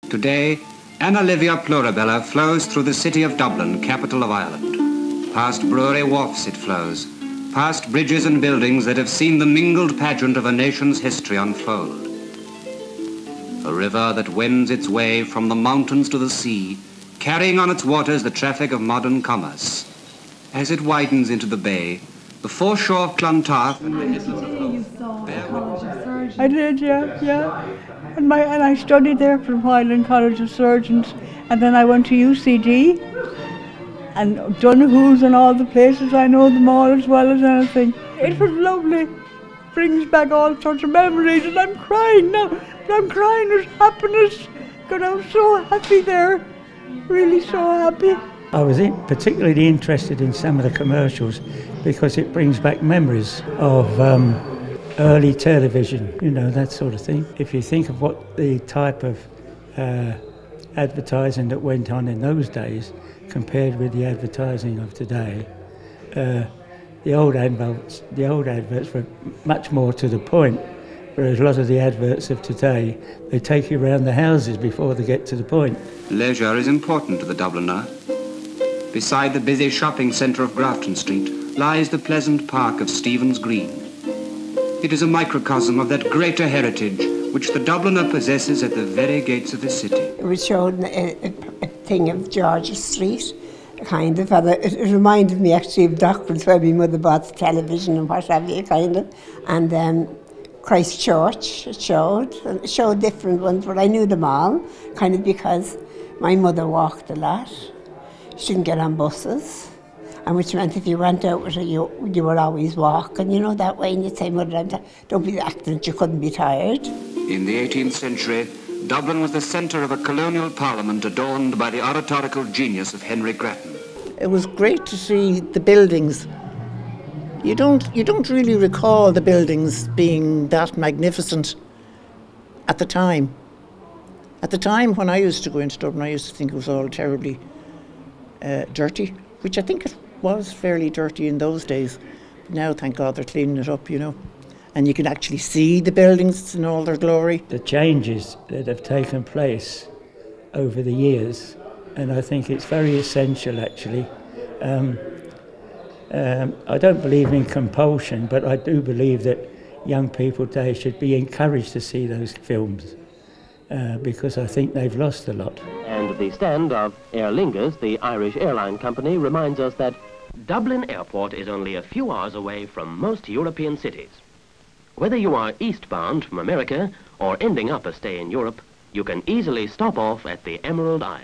Today, Anna Livia Plurabella flows through the city of Dublin, capital of Ireland. Past brewery wharfs it flows, past bridges and buildings that have seen the mingled pageant of a nation's history unfold. A river that wends its way from the mountains to the sea, carrying on its waters the traffic of modern commerce. As it widens into the bay, the foreshore of Clontarf and the hills of Hove. I did, yeah. And I studied there for a while in College of Surgeons, and then I went to UCD and Donahoo's and all the places. I know them all as well as anything. It was lovely. Brings back all sorts of memories, and I'm crying now. I'm crying with happiness because I was so happy there, really so happy. I was particularly interested in some of the commercials because it brings back memories of early television, you know, that sort of thing. If you think of what the type of advertising that went on in those days compared with the advertising of today, the old adverts were much more to the point, whereas a lot of the adverts of today, they take you around the houses before they get to the point. Leisure is important to the Dubliner. Beside the busy shopping centre of Grafton Street lies the pleasant park of Stephen's Green. It is a microcosm of that greater heritage which the Dubliner possesses at the very gates of his city. It was showing a thing of George Street, kind of, and it reminded me actually of Dockrell's where my mother bought the television and what have you, kind of, and Christchurch it showed different ones, but I knew them all, kind of because my mother walked a lot. She didn't get on buses, and which meant if you went out with her, you were always walking, you know, that way, and you'd say, Mother, don't be acting that you couldn't be tired. In the 18th century, Dublin was the centre of a colonial parliament adorned by the oratorical genius of Henry Grattan. It was great to see the buildings. You don't really recall the buildings being that magnificent at the time. At the time when I used to go into Dublin, I used to think it was all terribly dirty, which I think it was fairly dirty in those days. Now, thank God, they're cleaning it up, you know. And you can actually see the buildings in all their glory. The changes that have taken place over the years, and I think it's very essential, actually. I don't believe in compulsion, but I do believe that young people today should be encouraged to see those films because I think they've lost a lot. And the stand of Aer Lingus, the Irish airline company, reminds us that Dublin Airport is only a few hours away from most European cities. Whether you are eastbound from America or ending up a stay in Europe, you can easily stop off at the Emerald Isle.